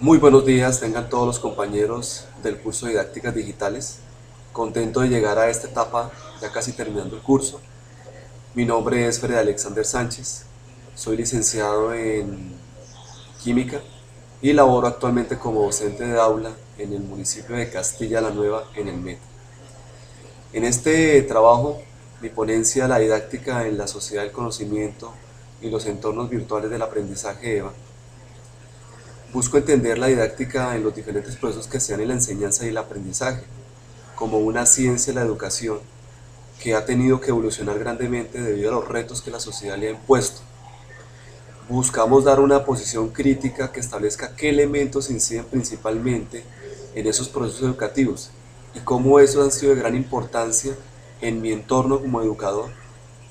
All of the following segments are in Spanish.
Muy buenos días, tengan todos los compañeros del curso de Didácticas Digitales. Contento de llegar a esta etapa, ya casi terminando el curso. Mi nombre es Fred Alexander Sánchez, soy licenciado en Química y laboro actualmente como docente de aula en el municipio de Castilla la Nueva, en el Meta. En este trabajo, mi ponencia La didáctica en la sociedad del conocimiento y los entornos virtuales del aprendizaje EVA. Busco entender la didáctica en los diferentes procesos que se dan en la enseñanza y el aprendizaje, como una ciencia de la educación que ha tenido que evolucionar grandemente debido a los retos que la sociedad le ha impuesto. Buscamos dar una posición crítica que establezca qué elementos inciden principalmente en esos procesos educativos y cómo esos han sido de gran importancia en mi entorno como educador,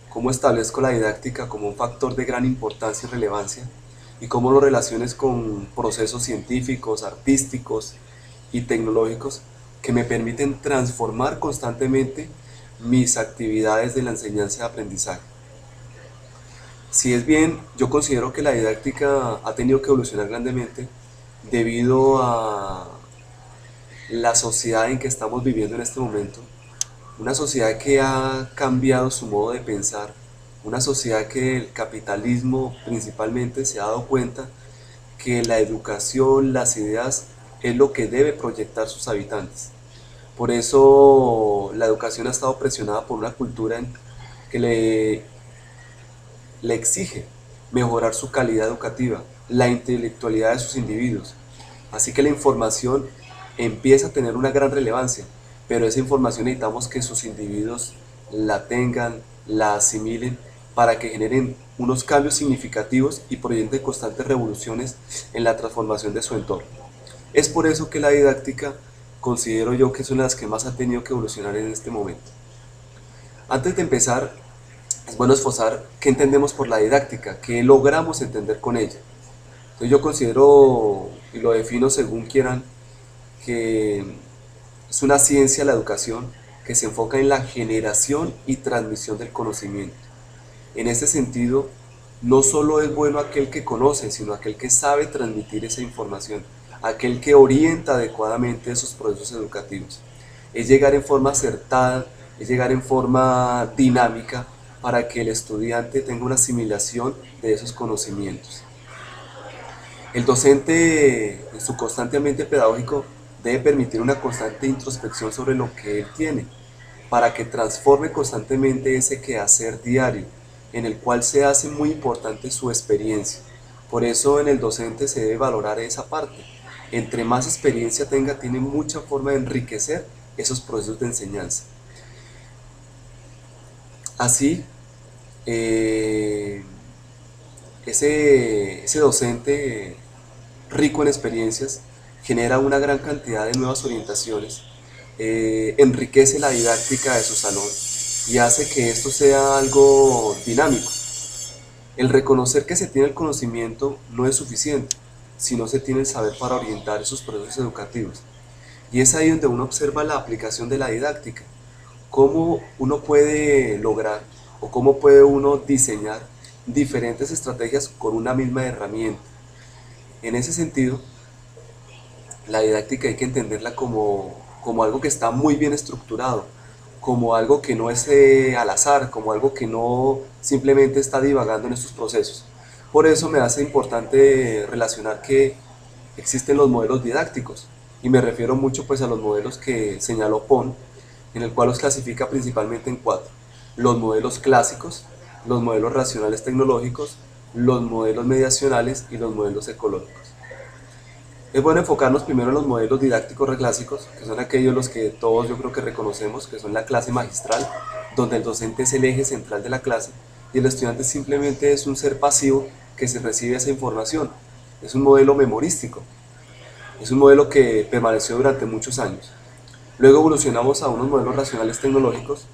cómo establezco la didáctica como un factor de gran importancia y relevancia y cómo lo relaciones con procesos científicos, artísticos y tecnológicos que me permiten transformar constantemente mis actividades de la enseñanza y aprendizaje. Si es bien, yo considero que la didáctica ha tenido que evolucionar grandemente debido a la sociedad en que estamos viviendo en este momento, una sociedad que ha cambiado su modo de pensar, una sociedad que el capitalismo principalmente se ha dado cuenta que la educación, las ideas, es lo que debe proyectar sus habitantes. Por eso la educación ha estado presionada por una cultura que le exige mejorar su calidad educativa, la intelectualidad de sus individuos. Así que la información empieza a tener una gran relevancia, pero esa información necesitamos que sus individuos la tengan, la asimilen, para que generen unos cambios significativos y proyecten constantes revoluciones en la transformación de su entorno. Es por eso que la didáctica considero yo que es una de las que más ha tenido que evolucionar en este momento. Antes de empezar, es bueno esforzar qué entendemos por la didáctica, qué logramos entender con ella. Entonces yo considero, y lo defino según quieran, que es una ciencia la educación que se enfoca en la generación y transmisión del conocimiento. En este sentido, no solo es bueno aquel que conoce, sino aquel que sabe transmitir esa información, aquel que orienta adecuadamente esos procesos educativos. Es llegar en forma acertada, es llegar en forma dinámica para que el estudiante tenga una asimilación de esos conocimientos. El docente, en su constante ambiente pedagógico, debe permitir una constante introspección sobre lo que él tiene, para que transforme constantemente ese quehacer diario, en el cual se hace muy importante su experiencia. Por eso en el docente se debe valorar esa parte. Entre más experiencia tenga, tiene mucha forma de enriquecer esos procesos de enseñanza. Así, eh, ese docente rico en experiencias genera una gran cantidad de nuevas orientaciones, enriquece la didáctica de su salón y hace que esto sea algo dinámico. El reconocer que se tiene el conocimiento no es suficiente, si no se tiene el saber para orientar esos procesos educativos. Y es ahí donde uno observa la aplicación de la didáctica, cómo uno puede lograr o cómo puede uno diseñar diferentes estrategias con una misma herramienta. En ese sentido, la didáctica hay que entenderla como algo que está muy bien estructurado, como algo que no es al azar, como algo que no simplemente está divagando en estos procesos. Por eso me hace importante relacionar que existen los modelos didácticos, y me refiero mucho pues a los modelos que señaló Pon, en el cual los clasifica principalmente en cuatro: los modelos clásicos, los modelos racionales tecnológicos, los modelos mediacionales y los modelos ecológicos. Es bueno enfocarnos primero en los modelos didácticos clásicos, que son aquellos los que todos yo creo que reconocemos, que son la clase magistral, donde el docente es el eje central de la clase y el estudiante simplemente es un ser pasivo que se recibe esa información. Es un modelo memorístico, es un modelo que permaneció durante muchos años. Luego evolucionamos a unos modelos racionales tecnológicos,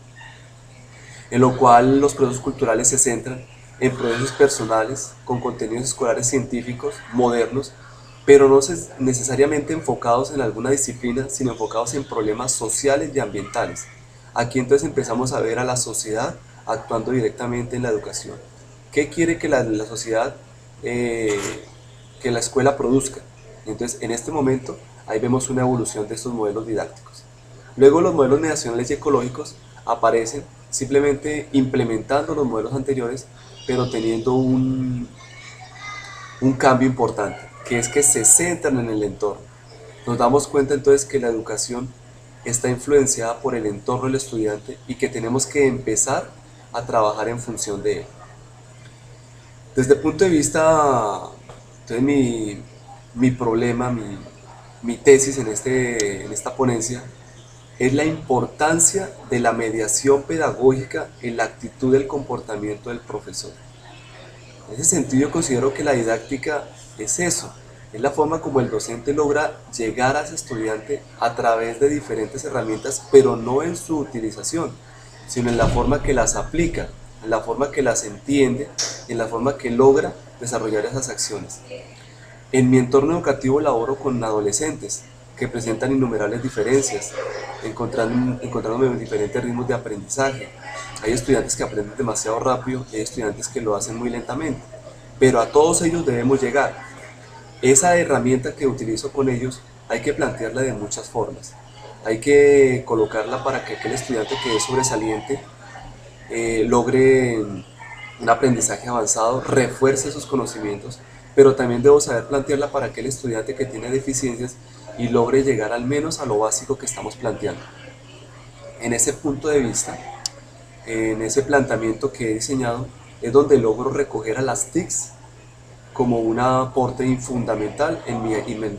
en lo cual los procesos culturales se centran en procesos personales con contenidos escolares científicos, modernos, pero no necesariamente enfocados en alguna disciplina, sino enfocados en problemas sociales y ambientales. Aquí entonces empezamos a ver a la sociedad actuando directamente en la educación. ¿Qué quiere que la sociedad, que la escuela produzca? Entonces, en este momento, ahí vemos una evolución de estos modelos didácticos. Luego los modelos negacionales y ecológicos aparecen simplemente implementando los modelos anteriores, pero teniendo un cambio importante, que es que se centran en el entorno. Nos damos cuenta entonces que la educación está influenciada por el entorno del estudiante y que tenemos que empezar a trabajar en función de él. Desde el punto de vista, entonces mi problema, mi tesis en esta ponencia es la importancia de la mediación pedagógica en la actitud del comportamiento del profesor. En ese sentido yo considero que la didáctica es eso, es la forma como el docente logra llegar a ese estudiante a través de diferentes herramientas, pero no en su utilización, sino en la forma que las aplica, en la forma que las entiende, en la forma que logra desarrollar esas acciones. En mi entorno educativo laboro con adolescentes que presentan innumerables diferencias, encontrándome diferentes ritmos de aprendizaje. Hay estudiantes que aprenden demasiado rápido y hay estudiantes que lo hacen muy lentamente, pero a todos ellos debemos llegar. Esa herramienta que utilizo con ellos hay que plantearla de muchas formas. Hay que colocarla para que aquel estudiante que es sobresaliente logre un aprendizaje avanzado, refuerce sus conocimientos, pero también debo saber plantearla para aquel estudiante que tiene deficiencias y logre llegar al menos a lo básico que estamos planteando. En ese punto de vista, en ese planteamiento que he diseñado, es donde logro recoger a las TICs como un aporte fundamental en mi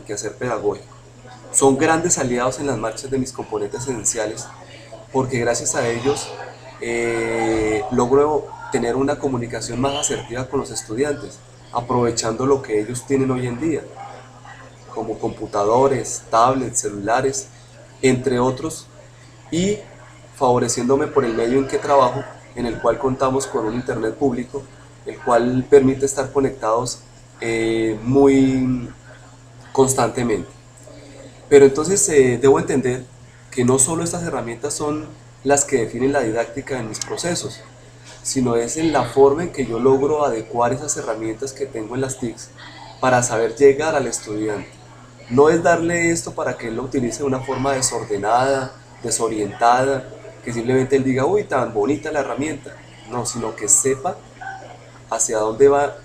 quehacer pedagógico. Son grandes aliados en las marchas de mis componentes esenciales, porque gracias a ellos logro tener una comunicación más asertiva con los estudiantes, aprovechando lo que ellos tienen hoy en día, como computadores, tablets, celulares, entre otros, y favoreciéndome por el medio en que trabajo, en el cual contamos con un internet público, el cual permite estar conectados muy constantemente. Pero entonces debo entender que no solo estas herramientas son las que definen la didáctica en mis procesos, sino es en la forma en que yo logro adecuar esas herramientas que tengo en las TICs para saber llegar al estudiante. No es darle esto para que él lo utilice de una forma desordenada, desorientada, que simplemente él diga, uy, tan bonita la herramienta. No, sino que sepa hacia dónde va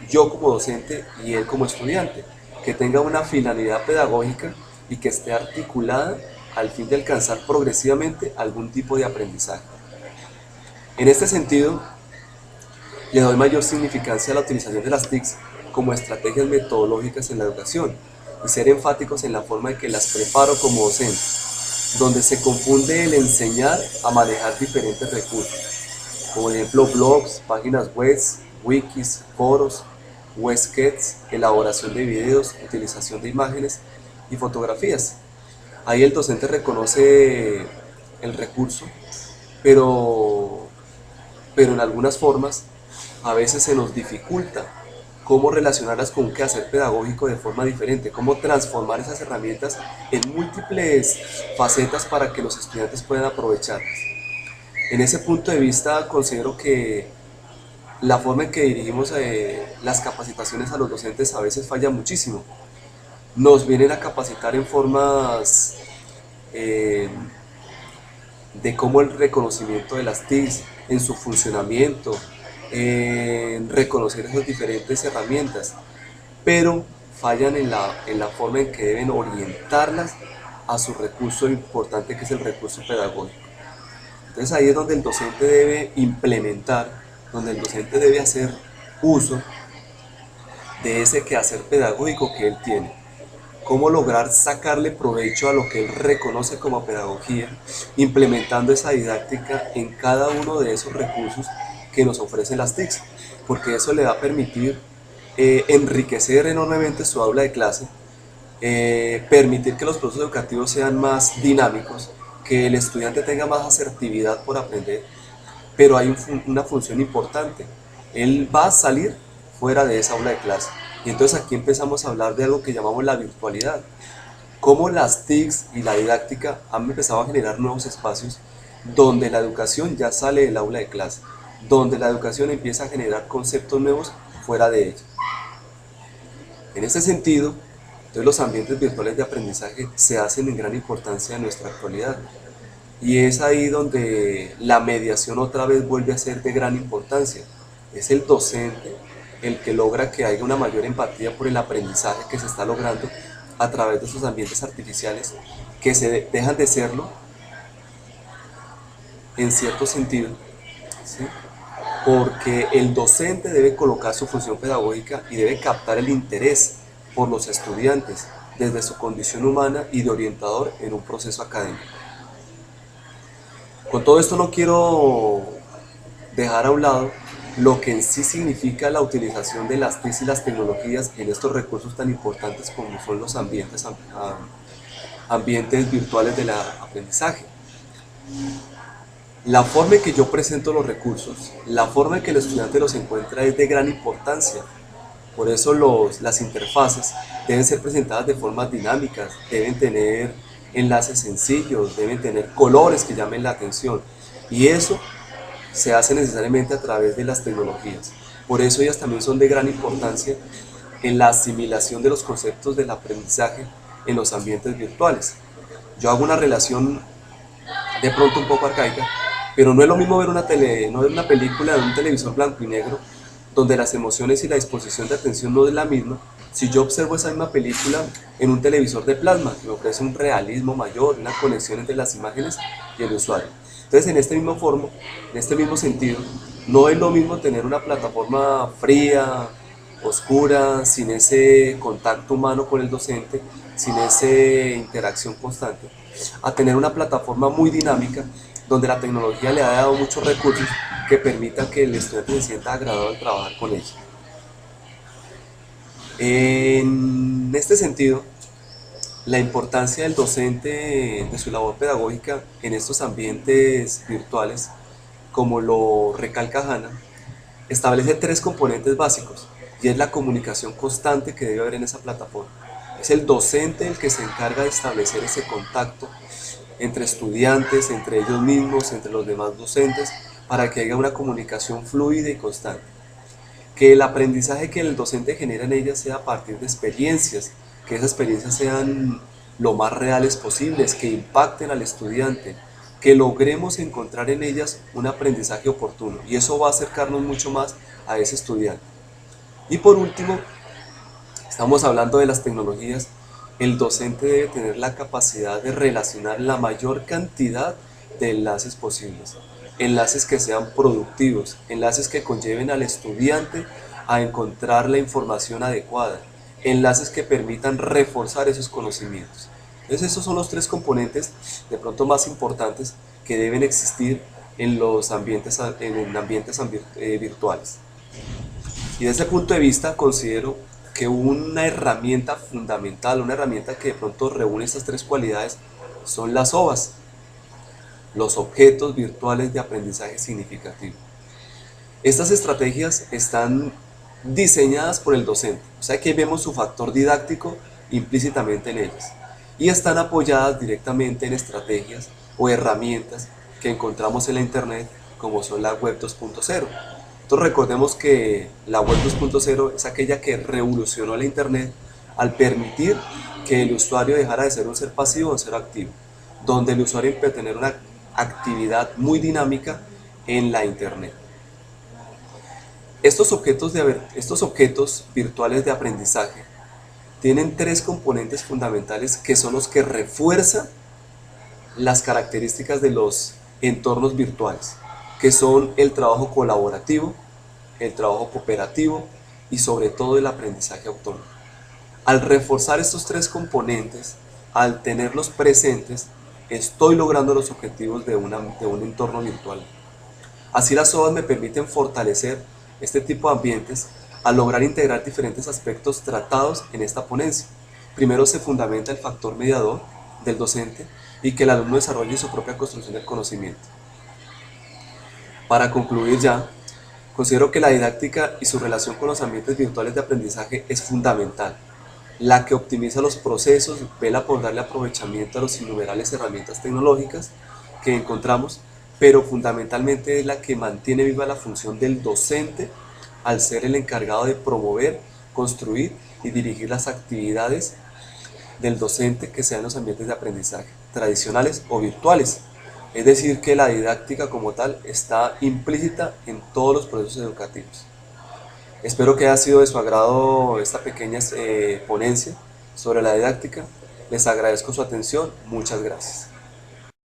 yo como docente y él como estudiante, que tenga una finalidad pedagógica y que esté articulada al fin de alcanzar progresivamente algún tipo de aprendizaje. En este sentido, le doy mayor significancia a la utilización de las TICs como estrategias metodológicas en la educación y ser enfáticos en la forma en que las preparo como docente, donde se confunde el enseñar a manejar diferentes recursos, como por ejemplo blogs, páginas web, wikis, foros, webskets, elaboración de videos, utilización de imágenes y fotografías. Ahí el docente reconoce el recurso, pero en algunas formas a veces se nos dificulta cómo relacionarlas con un quehacer pedagógico de forma diferente, cómo transformar esas herramientas en múltiples facetas para que los estudiantes puedan aprovecharlas. En ese punto de vista considero que la forma en que dirigimos las capacitaciones a los docentes a veces falla muchísimo. Nos vienen a capacitar en formas de cómo el reconocimiento de las TICs, en su funcionamiento, en reconocer esas diferentes herramientas, pero fallan en la forma en que deben orientarlas a su recurso importante, que es el recurso pedagógico. Entonces ahí es donde el docente debe implementar, donde el docente debe hacer uso de ese quehacer pedagógico que él tiene. Cómo lograr sacarle provecho a lo que él reconoce como pedagogía, implementando esa didáctica en cada uno de esos recursos que nos ofrecen las TICs, porque eso le va a permitir enriquecer enormemente su aula de clase, permitir que los procesos educativos sean más dinámicos, que el estudiante tenga más asertividad por aprender, pero hay una función importante, él va a salir fuera de esa aula de clase. Y entonces aquí empezamos a hablar de algo que llamamos la virtualidad. Cómo las TICs y la didáctica han empezado a generar nuevos espacios donde la educación ya sale del aula de clase, donde la educación empieza a generar conceptos nuevos fuera de ella. En ese sentido, Entonces los ambientes virtuales de aprendizaje se hacen en gran importancia en nuestra actualidad. Y es ahí donde la mediación otra vez vuelve a ser de gran importancia. Es el docente el que logra que haya una mayor empatía por el aprendizaje que se está logrando a través de esos ambientes artificiales que se dejan de serlo en cierto sentido, ¿sí? Porque el docente debe colocar su función pedagógica y debe captar el interés por los estudiantes desde su condición humana y de orientador en un proceso académico. Con todo esto no quiero dejar a un lado lo que en sí significa la utilización de las TIC y las tecnologías en estos recursos tan importantes como son los ambientes virtuales del aprendizaje. La forma en que yo presento los recursos, la forma en que el estudiante los encuentra es de gran importancia. Por eso las interfaces deben ser presentadas de formas dinámicas, deben tener enlaces sencillos, deben tener colores que llamen la atención. Y eso se hace necesariamente a través de las tecnologías. Por eso ellas también son de gran importancia en la asimilación de los conceptos del aprendizaje en los ambientes virtuales. Yo hago una relación de pronto un poco arcaica, pero no es lo mismo ver no ver una película en un televisor blanco y negro donde las emociones y la disposición de atención no es la misma, si yo observo esa misma película en un televisor de plasma, que me ofrece un realismo mayor, una conexión entre las imágenes y el usuario. Entonces, en este mismo sentido, no es lo mismo tener una plataforma fría, oscura, sin ese contacto humano con el docente, sin esa interacción constante, a tener una plataforma muy dinámica donde la tecnología le ha dado muchos recursos que permitan que el estudiante se sienta agradado al trabajar con ella. En este sentido, la importancia del docente, de su labor pedagógica en estos ambientes virtuales, como lo recalca Hanna, establece tres componentes básicos y es la comunicación constante que debe haber en esa plataforma. Es el docente el que se encarga de establecer ese contacto entre estudiantes, entre ellos mismos, entre los demás docentes, para que haya una comunicación fluida y constante. Que el aprendizaje que el docente genera en ellas sea a partir de experiencias, que esas experiencias sean lo más reales posibles, que impacten al estudiante, que logremos encontrar en ellas un aprendizaje oportuno y eso va a acercarnos mucho más a ese estudiante. Y por último, estamos hablando de las tecnologías. El docente debe tener la capacidad de relacionar la mayor cantidad de enlaces posibles, enlaces que sean productivos, enlaces que conlleven al estudiante a encontrar la información adecuada, enlaces que permitan reforzar esos conocimientos. Entonces esos son los tres componentes de pronto más importantes que deben existir en los ambientes, virtuales. Y desde ese punto de vista considero que una herramienta fundamental, una herramienta que de pronto reúne estas tres cualidades son las OVAs, los objetos virtuales de aprendizaje significativo. Estas estrategias están diseñadas por el docente, o sea que vemos su factor didáctico implícitamente en ellas y están apoyadas directamente en estrategias o herramientas que encontramos en la internet como son la web 2.0. Entonces recordemos que la web 2.0 es aquella que revolucionó la internet al permitir que el usuario dejara de ser un ser pasivo a un ser activo, donde el usuario empieza a tener una actividad muy dinámica en la internet. Estos objetos virtuales de aprendizaje tienen tres componentes fundamentales que son los que refuerzan las características de los entornos virtuales, que son el trabajo colaborativo, el trabajo cooperativo y sobre todo el aprendizaje autónomo. Al reforzar estos tres componentes, al tenerlos presentes, estoy logrando los objetivos de un entorno virtual. Así las OVAs me permiten fortalecer este tipo de ambientes al lograr integrar diferentes aspectos tratados en esta ponencia. Primero se fundamenta el factor mediador del docente y que el alumno desarrolle su propia construcción del conocimiento. Para concluir ya, considero que la didáctica y su relación con los ambientes virtuales de aprendizaje es fundamental, la que optimiza los procesos, vela por darle aprovechamiento a las innumerables herramientas tecnológicas que encontramos, pero fundamentalmente es la que mantiene viva la función del docente al ser el encargado de promover construir y dirigir las actividades del docente que sean los ambientes de aprendizaje, tradicionales o virtuales. Es decir, que la didáctica como tal está implícita en todos los procesos educativos. Espero que haya sido de su agrado esta pequeña ponencia sobre la didáctica. Les agradezco su atención. Muchas gracias.